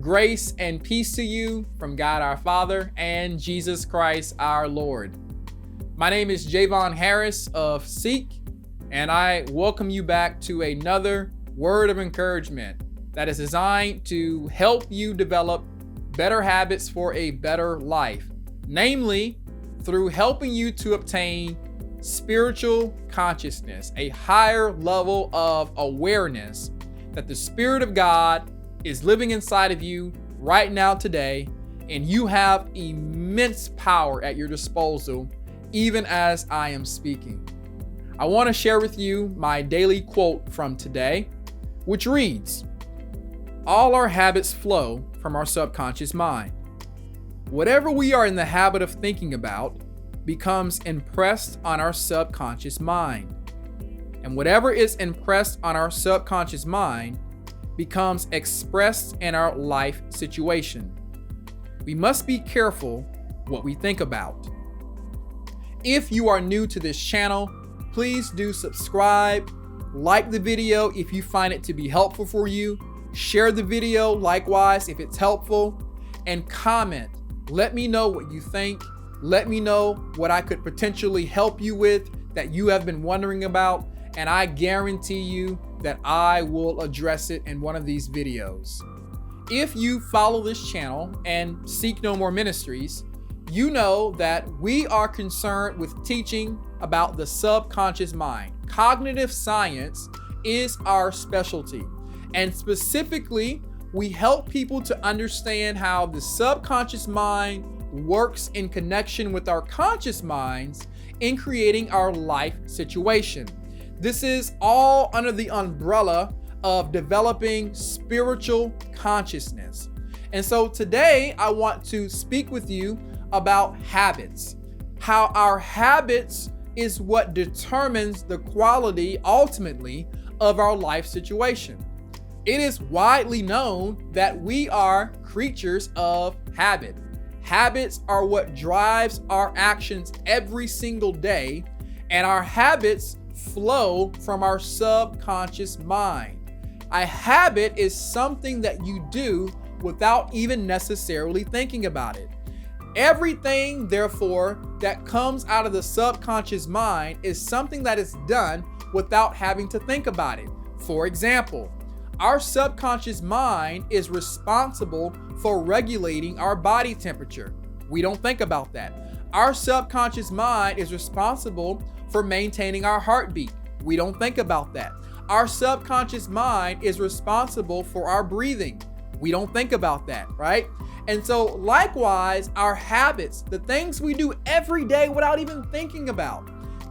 Grace and peace to you from God our Father and Jesus Christ our Lord. My name is Javon Harris of Seek, and I welcome you back to another word of encouragement that is designed to help you develop better habits for a better life, namely through helping you to obtain spiritual consciousness, a higher level of awareness that the Spirit of God is living inside of you right now today, and you have immense power at your disposal even as I am speaking. I want to share with you my daily quote from today, which reads, "All our habits flow from our subconscious mind. Whatever we are in the habit of thinking about becomes impressed on our subconscious mind. And whatever is impressed on our subconscious mind becomes expressed in our life situation. We must be careful what we think about." If you are new to this channel, please do subscribe, like the video if you find it to be helpful for you, share the video likewise if it's helpful, and comment. Let me know what you think. Let me know what I could potentially help you with that you have been wondering about, and I guarantee you that I will address it in one of these videos. If you follow this channel and Seek No More Ministries, you know that we are concerned with teaching about the subconscious mind. Cognitive science is our specialty, and specifically, we help people to understand how the subconscious mind works in connection with our conscious minds in creating our life situation. This is all under the umbrella of developing spiritual consciousness. And so today I want to speak with you about habits, how our habits is what determines the quality ultimately of our life situation. It is widely known that we are creatures of habit. Habits are what drives our actions every single day, and our habits flow from our subconscious mind. A habit is something that you do without even necessarily thinking about it. Everything, therefore, that comes out of the subconscious mind is something that is done without having to think about it. For example, our subconscious mind is responsible for regulating our body temperature. We don't think about that. Our subconscious mind is responsible for maintaining our heartbeat. We don't think about that. Our subconscious mind is responsible for our breathing. We don't think about that, right? And so likewise, our habits, the things we do every day without even thinking about,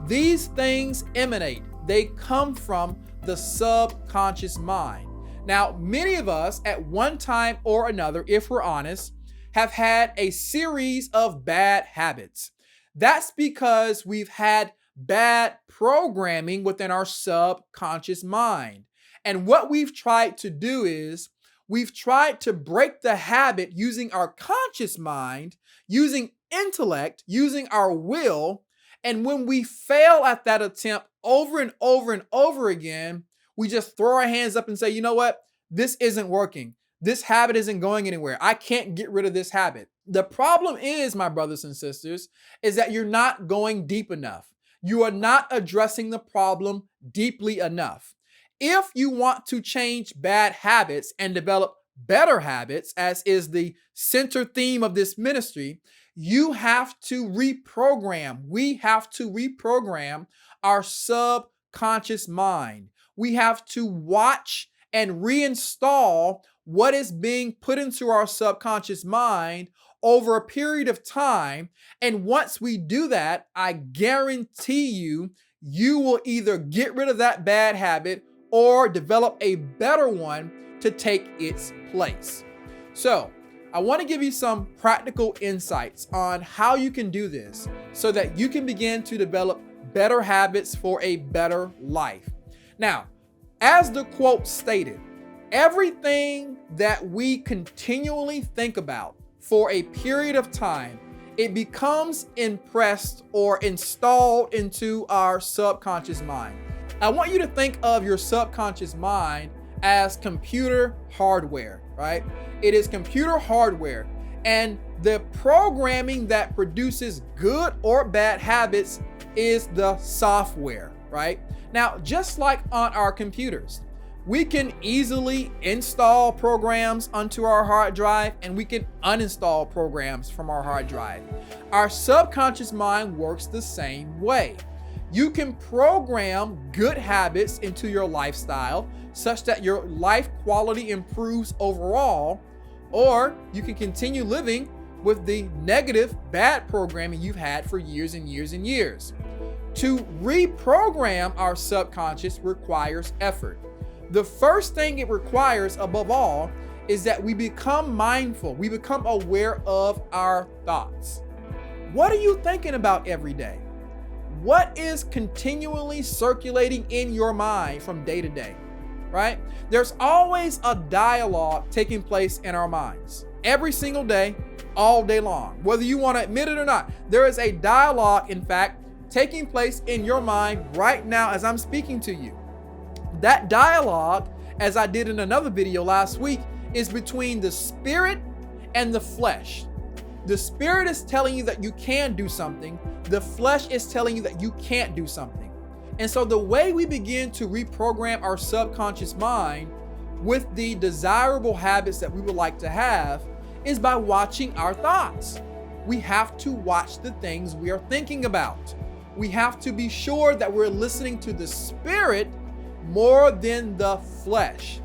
these things emanate, they come from the subconscious mind. Now, many of us at one time or another, if we're honest, have had a series of bad habits. That's because we've had bad programming within our subconscious mind. And what we've tried to do is we've tried to break the habit using our conscious mind, using intellect, using our will. And when we fail at that attempt over and over and over again, we just throw our hands up and say, you know what? This isn't working. This habit isn't going anywhere. I can't get rid of this habit. The problem is, my brothers and sisters, is that you're not going deep enough. You are not addressing the problem deeply enough. If you want to change bad habits and develop better habits, as is the center theme of this ministry, you have to reprogram. We have to reprogram our subconscious mind. We have to watch and reinstall what is being put into our subconscious mind over a period of time. And once we do that, I guarantee you, you will either get rid of that bad habit or develop a better one to take its place. So I want to give you some practical insights on how you can do this so that you can begin to develop better habits for a better life. Now, as the quote stated, everything that we continually think about for a period of time, it becomes impressed or installed into our subconscious mind. I want you to think of your subconscious mind as computer hardware, right? right? It is computer hardware. And the programming that produces good or bad habits is the software, right? Now, just like on our computers, we can easily install programs onto our hard drive and we can uninstall programs from our hard drive. Our subconscious mind works the same way. You can program good habits into your lifestyle such that your life quality improves overall, or you can continue living with the negative, bad programming you've had for years and years and years. To reprogram our subconscious requires effort. The first thing it requires, above all, is that we become mindful. We become aware of our thoughts. What are you thinking about every day? What is continually circulating in your mind from day to day, right? There's always a dialogue taking place in our minds every single day, all day long. Whether you want to admit it or not, there is a dialogue, in fact, taking place in your mind right now as I'm speaking to you. That dialogue, as I did in another video last week, is between the spirit and the flesh. The spirit is telling you that you can do something. The flesh is telling you that you can't do something. And so the way we begin to reprogram our subconscious mind with the desirable habits that we would like to have is by watching our thoughts. We have to watch the things we are thinking about. We have to be sure that we're listening to the spirit more than the flesh.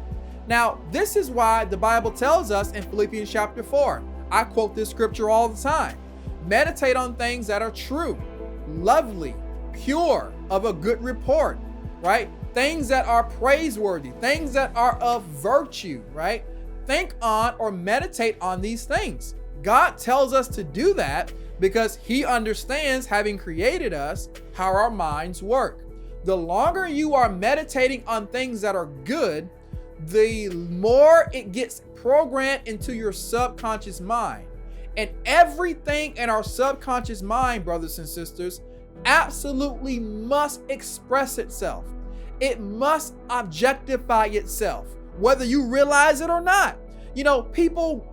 Now, this is why the Bible tells us in Philippians chapter 4, I quote this scripture all the time, meditate on things that are true, lovely, pure, of a good report, right? Things that are praiseworthy, things that are of virtue, right? Think on or meditate on these things. God tells us to do that because He understands, having created us, how our minds work. The longer you are meditating on things that are good, the more it gets programmed into your subconscious mind. And everything in our subconscious mind, brothers and sisters, absolutely must express itself. It must objectify itself, whether you realize it or not. You know, people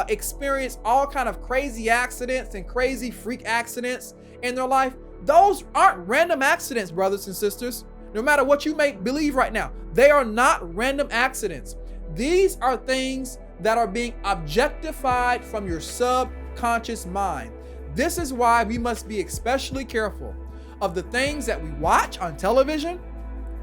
experience all kind of crazy accidents and crazy freak accidents in their life. Those aren't random accidents, brothers and sisters. No matter what you may believe right now, they are not random accidents. These are things that are being objectified from your subconscious mind. This is why we must be especially careful of the things that we watch on television,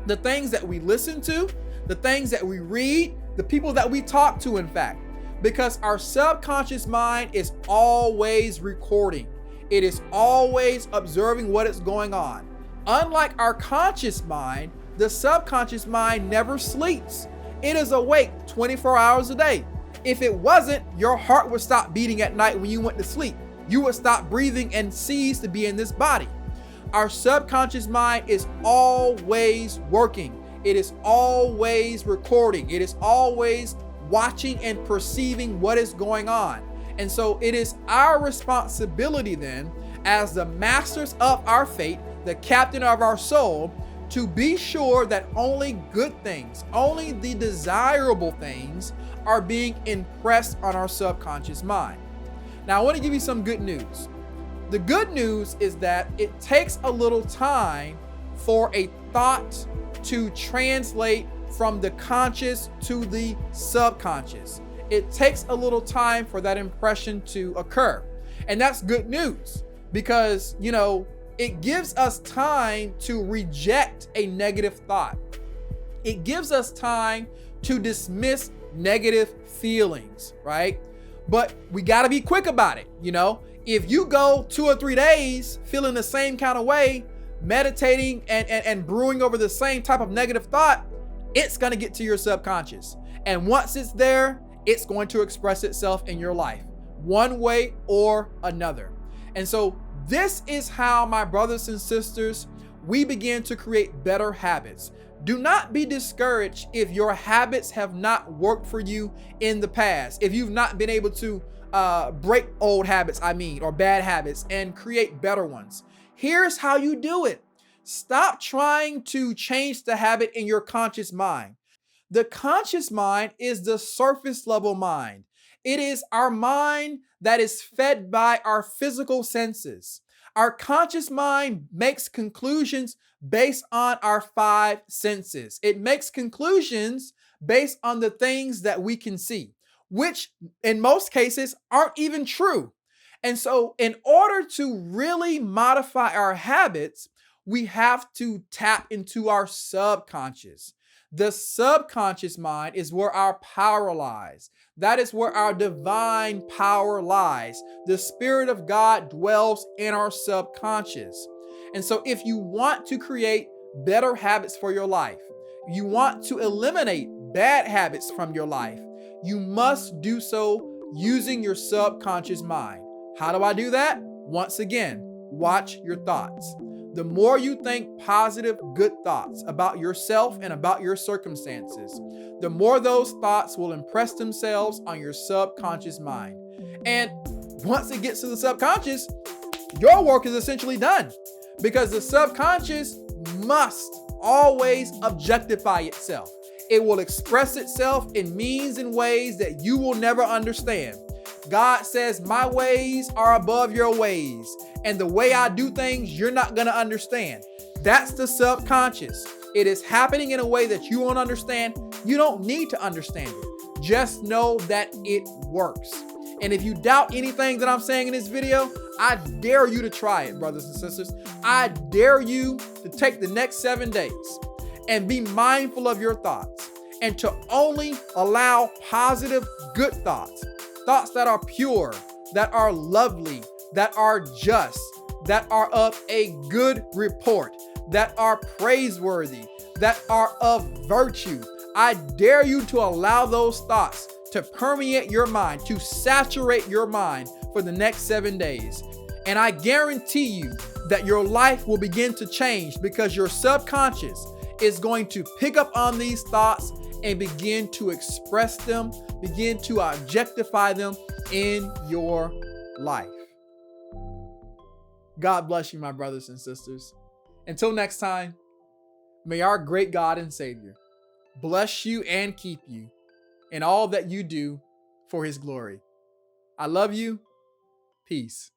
the things that we listen to, the things that we read, the people that we talk to, in fact, because our subconscious mind is always recording. It is always observing what is going on. Unlike our conscious mind, the subconscious mind never sleeps. It is awake 24 hours a day. If it wasn't, your heart would stop beating at night when you went to sleep. You would stop breathing and cease to be in this body. Our subconscious mind is always working. It is always recording. It is always watching and perceiving what is going on. And so it is our responsibility then, as the masters of our fate, the captain of our soul, to be sure that only good things, only the desirable things are being impressed on our subconscious mind. Now, I want to give you some good news. The good news is that it takes a little time for a thought to translate from the conscious to the subconscious. It takes a little time for that impression to occur. And that's good news because, you know, it gives us time to reject a negative thought. It gives us time to dismiss negative feelings, right? But we got to be quick about it. You know, if you go 2 or 3 days feeling the same kind of way, meditating and brewing over the same type of negative thought, it's going to get to your subconscious. And once it's there, it's going to express itself in your life one way or another. And so this is how, my brothers and sisters, we begin to create better habits. Do not be discouraged if your habits have not worked for you in the past. If you've not been able to break old habits, or bad habits, and create better ones. Here's how you do it. Stop trying to change the habit in your conscious mind. The conscious mind is the surface level mind. It is our mind that is fed by our physical senses. Our conscious mind makes conclusions based on our five senses. It makes conclusions based on the things that we can see, which in most cases aren't even true. And so, in order to really modify our habits, we have to tap into our subconscious. The subconscious mind is where our power lies. That is where our divine power lies. The Spirit of God dwells in our subconscious. And so, if you want to create better habits for your life, you want to eliminate bad habits from your life, you must do so using your subconscious mind. How do I do that? Once again, watch your thoughts. The more you think positive, good thoughts about yourself and about your circumstances, the more those thoughts will impress themselves on your subconscious mind. And once it gets to the subconscious, your work is essentially done, because the subconscious must always objectify itself. It will express itself in means and ways that you will never understand. God says, my ways are above your ways, and the way I do things, you're not going to understand. That's the subconscious. It is happening in a way that you won't understand. You don't need to understand it. Just know that it works. And if you doubt anything that I'm saying in this video, I dare you to try it, brothers and sisters. I dare you to take the next 7 days and be mindful of your thoughts, and to only allow positive, good thoughts, thoughts that are pure, that are lovely, that are just, that are of a good report, that are praiseworthy, that are of virtue. I dare you to allow those thoughts to permeate your mind, to saturate your mind for the next 7 days. And I guarantee you that your life will begin to change, because your subconscious is going to pick up on these thoughts and begin to express them, begin to objectify them in your life. God bless you, my brothers and sisters. Until next time, may our great God and Savior bless you and keep you in all that you do for His glory. I love you. Peace.